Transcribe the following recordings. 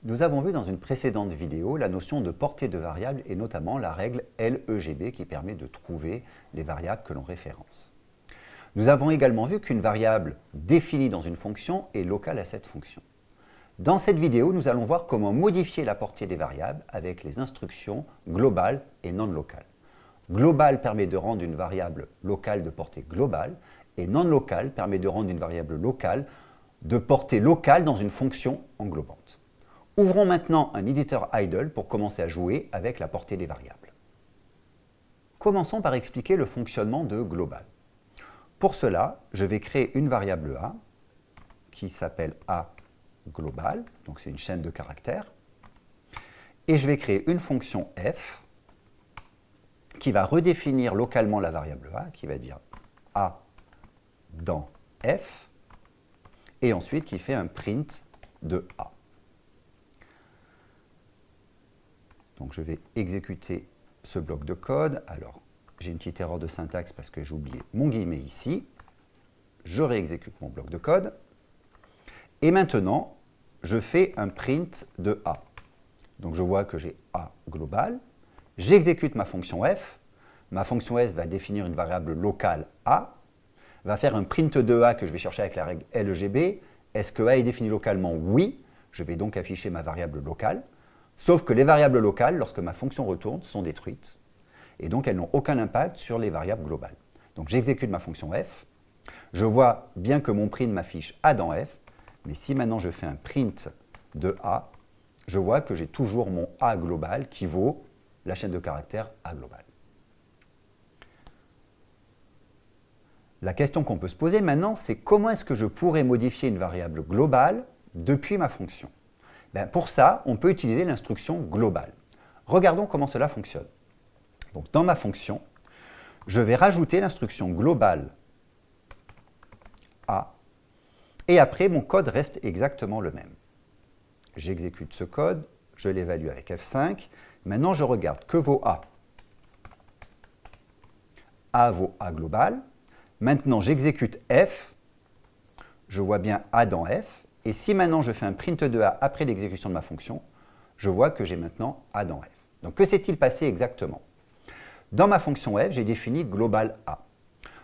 Nous avons vu dans une précédente vidéo la notion de portée de variable et notamment la règle LEGB qui permet de trouver les variables que l'on référence. Nous avons également vu qu'une variable définie dans une fonction est locale à cette fonction. Dans cette vidéo, nous allons voir comment modifier la portée des variables avec les instructions global et non locale. Global permet de rendre une variable locale de portée globale et non locale permet de rendre une variable locale de portée locale dans une fonction englobante. Ouvrons maintenant un éditeur idle pour commencer à jouer avec la portée des variables. Commençons par expliquer le fonctionnement de global. Pour cela, je vais créer une variable A qui s'appelle A global, donc c'est une chaîne de caractères, et je vais créer une fonction f qui va redéfinir localement la variable A, qui va dire A dans f, et ensuite qui fait un print de A. Donc je vais exécuter ce bloc de code. Alors, j'ai une petite erreur de syntaxe parce que j'ai oublié mon guillemet ici. Je réexécute mon bloc de code. Et maintenant, je fais un print de A. Donc je vois que j'ai A global. J'exécute ma fonction f. Ma fonction f va définir une variable locale A. Va faire un print de A que je vais chercher avec la règle LEGB. Est-ce que A est défini localement? Oui. Je vais donc afficher ma variable locale. Sauf que les variables locales, lorsque ma fonction retourne, sont détruites. Et donc, elles n'ont aucun impact sur les variables globales. Donc, j'exécute ma fonction f. Je vois bien que mon print m'affiche A dans f. Mais si maintenant je fais un print de A, je vois que j'ai toujours mon A global qui vaut la chaîne de caractères A global. La question qu'on peut se poser maintenant, c'est comment est-ce que je pourrais modifier une variable globale depuis ma fonction? Pour ça, on peut utiliser l'instruction globale. Regardons comment cela fonctionne. Donc, dans ma fonction, je vais rajouter l'instruction globale A, et après, mon code reste exactement le même. J'exécute ce code, je l'évalue avec F5. Maintenant, je regarde que vaut A. A vaut A global. Maintenant, j'exécute F. Je vois bien A dans F. Et si maintenant je fais un print de A après l'exécution de ma fonction, je vois que j'ai maintenant A dans F. Donc que s'est-il passé exactement? Dans ma fonction f, j'ai défini global A.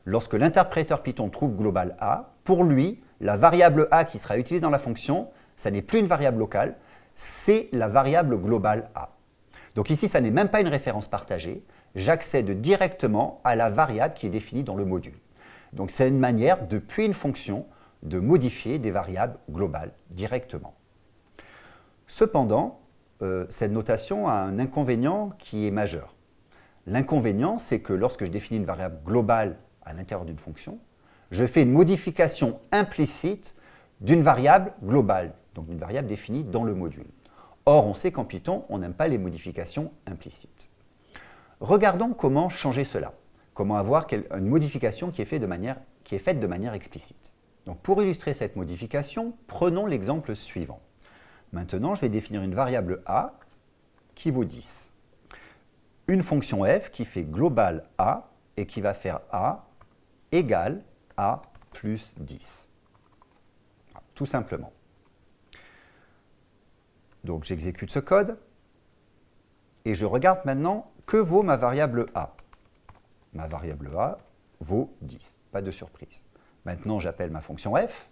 Lorsque l'interpréteur Python trouve global A, pour lui, la variable A qui sera utilisée dans la fonction, ça n'est plus une variable locale, c'est la variable globale A. Donc ici, ça n'est même pas une référence partagée, j'accède directement à la variable qui est définie dans le module. Donc c'est une manière, depuis une fonction, de modifier des variables globales directement. Cependant, cette notation a un inconvénient qui est majeur. L'inconvénient, c'est que lorsque je définis une variable globale à l'intérieur d'une fonction, je fais une modification implicite d'une variable globale, donc une variable définie dans le module. Or, on sait qu'en Python, on n'aime pas les modifications implicites. Regardons comment changer cela, comment avoir une modification qui est faite de manière explicite. Donc, pour illustrer cette modification, prenons l'exemple suivant. Maintenant, je vais définir une variable A qui vaut 10. Une fonction f qui fait global A et qui va faire A égale A plus 10. Tout simplement. Donc, j'exécute ce code et je regarde maintenant que vaut ma variable A. Ma variable A vaut 10. Pas de surprise. Maintenant, j'appelle ma fonction f.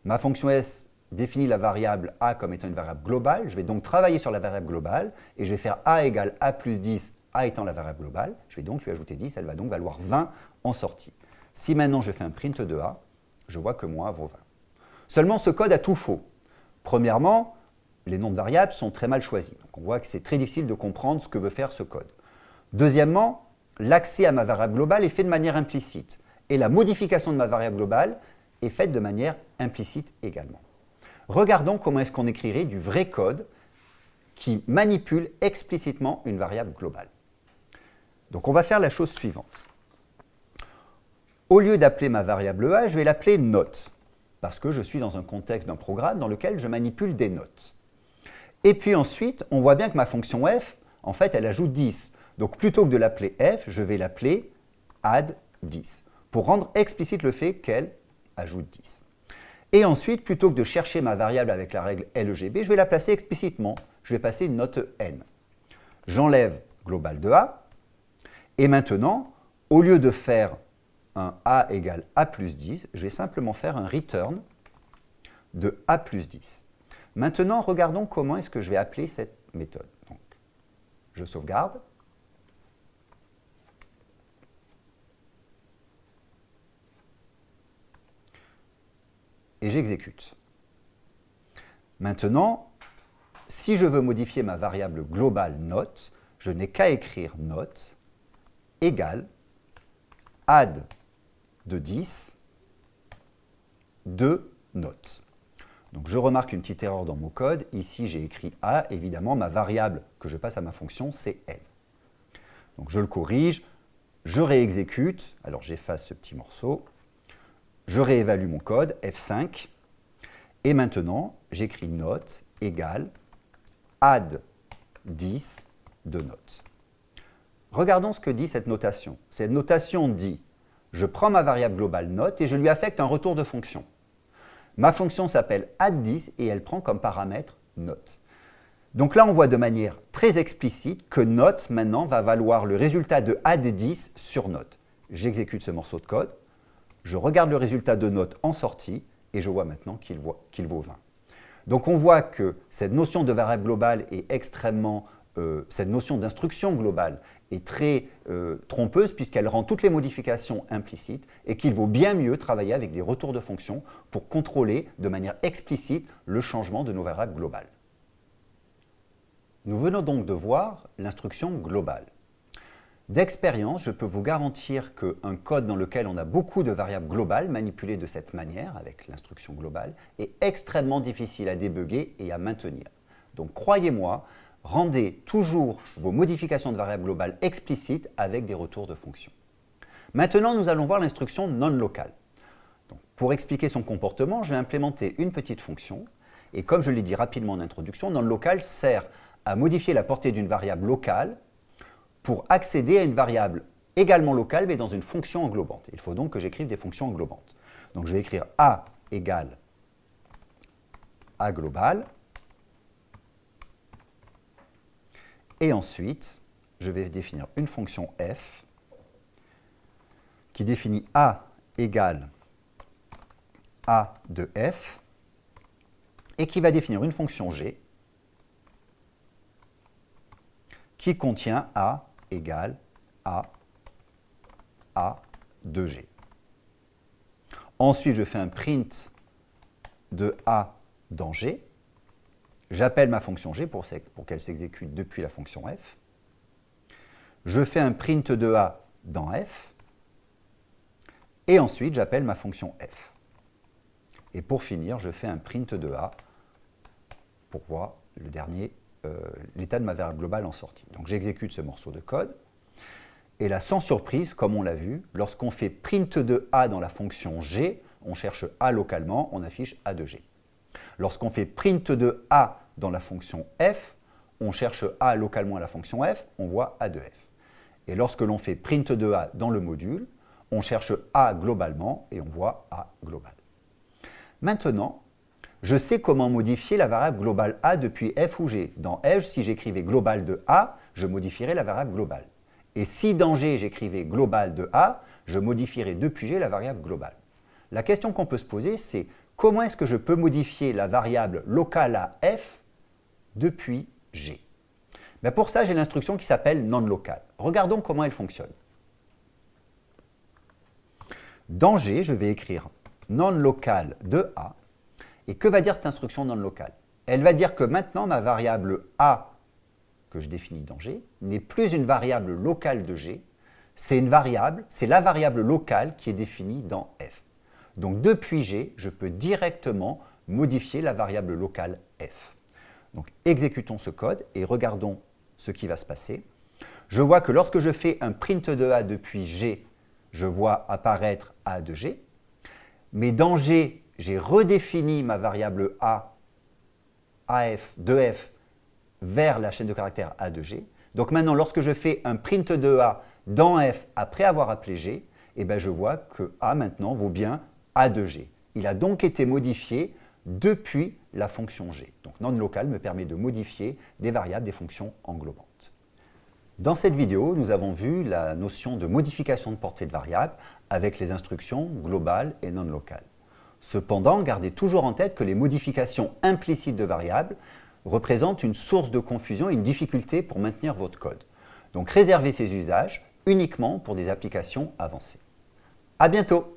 Ma fonction s définit la variable a comme étant une variable globale. Je vais donc travailler sur la variable globale et je vais faire a égale a plus 10, a étant la variable globale. Je vais donc lui ajouter 10, elle va donc valoir 20 en sortie. Si maintenant je fais un print de a, je vois que mon a vaut 20. Seulement, ce code a tout faux. Premièrement, les noms de variables sont très mal choisis. Donc on voit que c'est très difficile de comprendre ce que veut faire ce code. Deuxièmement, l'accès à ma variable globale est fait de manière implicite. Et la modification de ma variable globale est faite de manière implicite également. Regardons comment est-ce qu'on écrirait du vrai code qui manipule explicitement une variable globale. Donc on va faire la chose suivante. Au lieu d'appeler ma variable A, je vais l'appeler note, parce que je suis dans un contexte d'un programme dans lequel je manipule des notes. Et puis ensuite, on voit bien que ma fonction f, en fait, elle ajoute 10. Donc plutôt que de l'appeler f, je vais l'appeler add 10. Pour rendre explicite le fait qu'elle ajoute 10. Et ensuite, plutôt que de chercher ma variable avec la règle LEGB, je vais la placer explicitement. Je vais passer une note n. J'enlève global de A. Et maintenant, au lieu de faire un A égale A plus 10, je vais simplement faire un return de A plus 10. Maintenant, regardons comment est-ce que je vais appeler cette méthode. Donc, je sauvegarde. Et j'exécute. Maintenant, si je veux modifier ma variable globale note, je n'ai qu'à écrire note égale add de 10 de note. Donc je remarque une petite erreur dans mon code. Ici, j'ai écrit A. Évidemment, ma variable que je passe à ma fonction, c'est N. Donc je le corrige, je réexécute. Alors j'efface ce petit morceau. Je réévalue mon code, F5. Et maintenant, j'écris note égale add 10 de note. Regardons ce que dit cette notation. Cette notation dit, je prends ma variable globale note et je lui affecte un retour de fonction. Ma fonction s'appelle add10 et elle prend comme paramètre note. Donc là, on voit de manière très explicite que note, maintenant, va valoir le résultat de add10 sur note. J'exécute ce morceau de code, je regarde le résultat de note en sortie et je vois maintenant qu'il vaut 20. Donc on voit que cette notion de variable globale est extrêmement, cette notion d'instruction globale est très trompeuse puisqu'elle rend toutes les modifications implicites et qu'il vaut bien mieux travailler avec des retours de fonction pour contrôler de manière explicite le changement de nos variables globales. Nous venons donc de voir l'instruction globale. D'expérience, je peux vous garantir qu'un code dans lequel on a beaucoup de variables globales manipulées de cette manière, avec l'instruction globale, est extrêmement difficile à débugger et à maintenir. Donc croyez-moi, rendez toujours vos modifications de variables globales explicites avec des retours de fonction. Maintenant, nous allons voir l'instruction non-locale. Pour expliquer son comportement, je vais implémenter une petite fonction. Et comme je l'ai dit rapidement en introduction, non-local sert à modifier la portée d'une variable locale pour accéder à une variable également locale, mais dans une fonction englobante. Il faut donc que j'écrive des fonctions englobantes. Donc je vais écrire A égale A global. Et ensuite, je vais définir une fonction f qui définit A égale A de f et qui va définir une fonction g qui contient A égale A de g. Ensuite, je fais un print de A dans g. J'appelle ma fonction g pour qu'elle s'exécute depuis la fonction f. Je fais un print de A dans f. Et ensuite, j'appelle ma fonction f. Et pour finir, je fais un print de A pour voir le dernier l'état de ma variable globale en sortie. Donc j'exécute ce morceau de code. Et là, sans surprise, comme on l'a vu, lorsqu'on fait print de A dans la fonction g, on cherche A localement, on affiche A de g. Lorsqu'on fait print de A dans la fonction f, on cherche A localement à la fonction f, on voit A de f. Et lorsque l'on fait print de A dans le module, on cherche A globalement et on voit A global. Maintenant, je sais comment modifier la variable globale A depuis f ou g. Dans f, si j'écrivais global de A, je modifierais la variable globale. Et si dans g, j'écrivais global de A, je modifierais depuis g la variable globale. La question qu'on peut se poser, c'est comment est-ce que je peux modifier la variable locale à f depuis g? Ben pour ça, j'ai l'instruction qui s'appelle non-local. Regardons comment elle fonctionne. Dans g, je vais écrire non-local de A. Et que va dire cette instruction non-locale? Elle va dire que maintenant, ma variable A, que je définis dans G, n'est plus une variable locale de G, c'est la variable locale qui est définie dans F. Donc depuis G, je peux directement modifier la variable locale F. Donc exécutons ce code et regardons ce qui va se passer. Je vois que lorsque je fais un print de A depuis G, je vois apparaître A de G. Mais dans G, j'ai redéfini ma variable A, de F, vers la chaîne de caractères A de G. Donc maintenant, lorsque je fais un print de A dans F après avoir appelé G, eh bien, je vois que A maintenant vaut bien A de G. Il a donc été modifié depuis la fonction g. Donc non-local me permet de modifier des variables, des fonctions englobantes. Dans cette vidéo, nous avons vu la notion de modification de portée de variable avec les instructions global et non-local. Cependant, gardez toujours en tête que les modifications implicites de variables représentent une source de confusion et une difficulté pour maintenir votre code. Donc réservez ces usages uniquement pour des applications avancées. À bientôt!